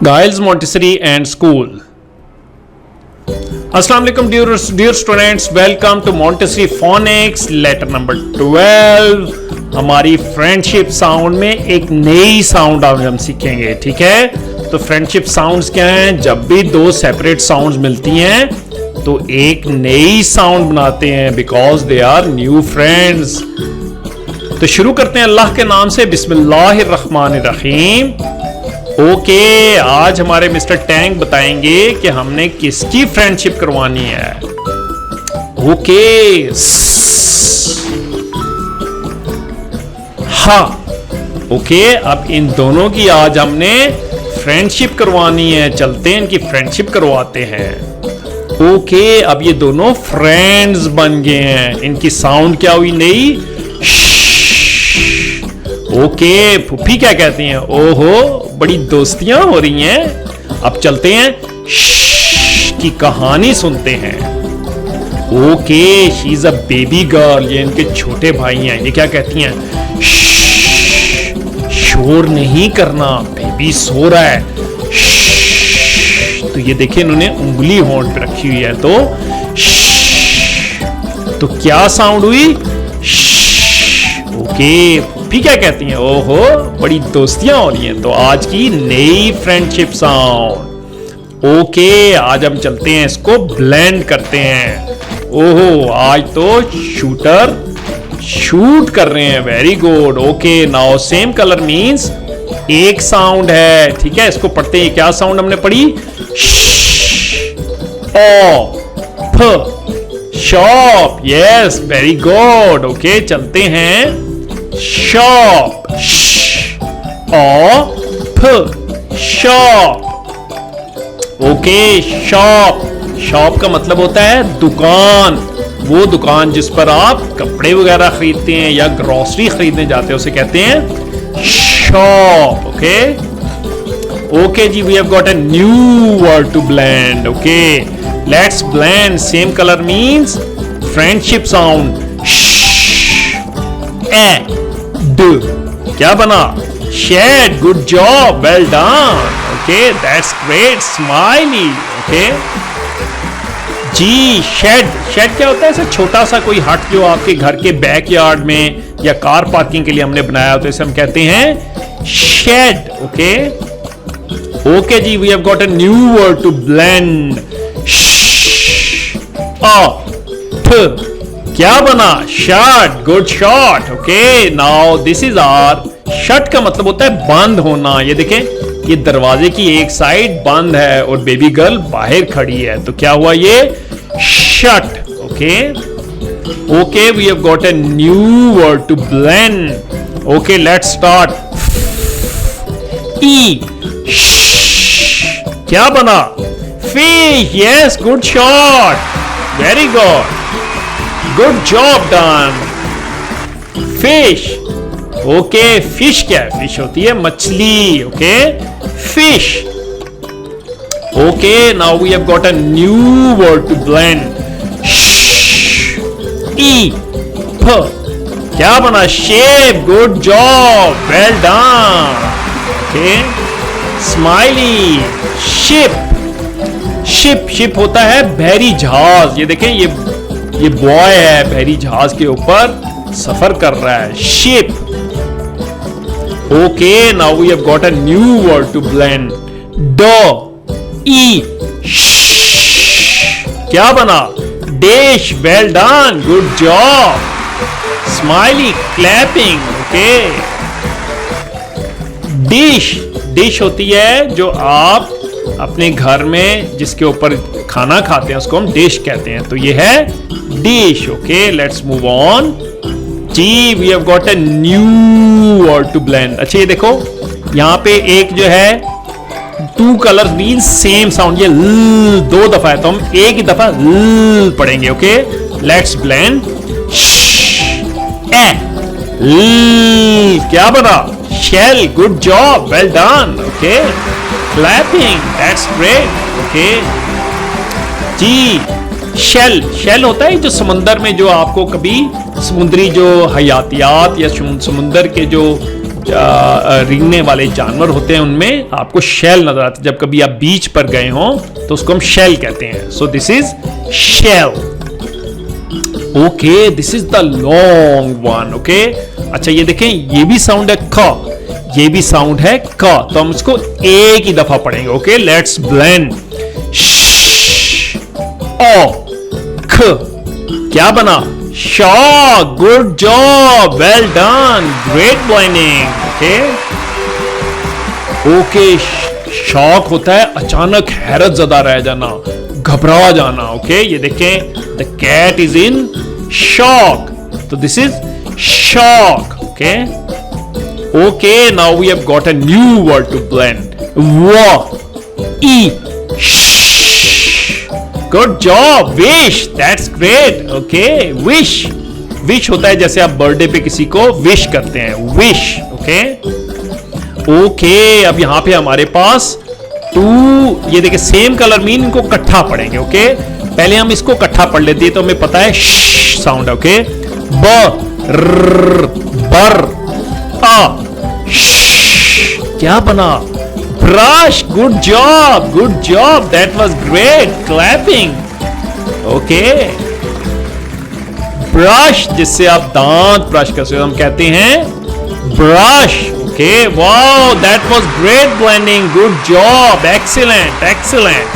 Giles Montessori and School. Assalamu alaikum dear students, welcome to Montessori Phonics letter number 12. हमारी friendship sound में एक नई sound आज हम सीखेंगे, ठीक है। तो फ्रेंडशिप साउंड्स क्या हैं? जब भी दो सेपरेट साउंड्स मिलती हैं तो एक नई साउंड बनाते हैं because they are new friends. तो शुरू करते हैं अल्लाह के नाम से, बिस्मिल्लाहिर्रहमानिर्रहीम। ओके, आज हमारे मिस्टर टैंक बताएंगे कि हमने किसकी फ्रेंडशिप करवानी है। ओके, हाँ, ओके, अब इन दोनों की आज हमने फ्रेंडशिप करवानी है। चलते हैं इनकी फ्रेंडशिप करवाते हैं। ओके, अब ये दोनों फ्रेंड्स बन गए हैं। इनकी साउंड क्या हुई? नई। ओके, फुफी क्या कहती हैं? ओहो, बड़ी दोस्तियां हो रही हैं। अब चलते हैं की कहानी सुनते हैं। Okay, she is a baby girl. ये इनके छोटे भाई हैं। ये क्या कहती हैं? शोर नहीं करना, बेबी सो रहा है। तो ये देखिए, इन्होंने उंगली होंठ पे रखी हुई है। तो क्या साउंड हुई? ओके, फुफी क्या कहती हैं? ओहो, बड़ी दोस्तियां हो रही हैं। तो आज की नई फ्रेंडशिप साउंड। ओके, आज हम चलते हैं, इसको ब्लेंड करते हैं। ओहो, आज तो शूटर शूट कर रहे हैं। Very good. Okay, now same colour means एक साउंड है, ठीक है। इसको पढ़ते हैं। क्या साउंड हमने पढ़ी? Shop. Yes, very good. Okay, चलते हैं। Shop, shop. Okay, shop. Shop का मतलब होता है दुकान। वो दुकान जिस पर आप कपड़े वगैरह खरीदते हैं या ग्रोसरी खरीदने जाते हैं, उसे कहते हैं शॉप। ओके, ओके जी, we have got a new word to blend. Okay, let's blend. Same colour means friendship sound. क्या बना? Shed. Good job, well done. Okay, that's great. Smiley. Okay जी, शेड। शेड क्या होता है? ऐसा छोटा सा कोई हट जो आपके घर के बैकयार्ड में या कार पार्किंग के लिए हमने बनाया, तो इसे हम कहते हैं शेड। ओके, ओके जी, we have got a new word to blend. क्या बना? Shot. Good shot. Okay, now this is our shut का मतलब होता है बंद होना। ये देखें, ये दरवाजे की एक साइड बंद है और बेबी गर्ल बाहर खड़ी है। तो क्या हुआ? ये shut. Okay, okay, we have got a new word to blend. Okay, let's start. E. क्या बना? Fish. Yes, good shot, very good, good job done. Fish. Okay, fish क्या है? फिश होती है मछली। Okay, fish. Okay, now we have got a new word to blend. E. F. क्या बना? Shape. Good job, well done. Okay, smiley. Ship. Ship. Ship होता है बहरी जहाज। ये देखें, ये बॉय है, बहरी जहाज के ऊपर सफर कर रहा है। Ship. Okay, now we have got a new word to blend. D. E. क्या बना? Dish. Well done, good job, smiley, clapping. Okay, dish. Dish होती है जो आप अपने घर में जिसके ऊपर खाना खाते हैं, उसको हम डिश कहते हैं। तो ये है dish. Okay, let's move on. जी, we have got a new word to blend. अच्छा, ये देखो, यहां पे एक जो है two colours mean same sound. ये दो दफा है, तो हम एक ही दफा पढ़ेंगे। Okay, let's blend. क्या बना? Shell. Good job, well done. Okay, clapping, that's great. Okay जी, शेल। शेल होता है जो समंदर में, जो आपको कभी समुद्री जो हयातियात या समुंदर के जो रेंगने वाले जानवर होते हैं उनमें आपको शेल नजर आता है। जब कभी आप बीच पर गए हो तो उसको हम शेल कहते हैं। So this is shell. Okay, this is the long one. Okay, अच्छा ये देखें, ये भी साउंड है ख, ये भी साउंड है क, तो हम इसको एक ही दफा पढ़ेंगे। Okay, let's blend. ओ ख, क्या बना? Shock. Good job, well done, great blending. Okay okay, shock होता है अचानक हैरत जदा रह जाना, घबरा जाना। ओके, ये देखें, the cat is in shock, तो this is shock. Okay okay, now we have got a new word to blend. व E good job, wish, that's great. Okay, wish, wish होता है जैसे आप बर्थडे पे किसी को विश करते हैं, विश। ओके ओके, अब यहां पे हमारे पास टू, ये देखिए सेम कलर मीन, इनको इकट्ठा पढ़ेंगे। ओके, पहले हम इसको इकट्ठा पढ़ लेते हैं तो हमें पता है साउंड है। ओके, ब र बर आ, क्या बना? Brush. Good job, that was great, clapping. Okay, brush, जिससे आप दांत ब्रश करते हो, हम कहते हैं brush. Okay, wow, that was great blending, good job, excellent excellent.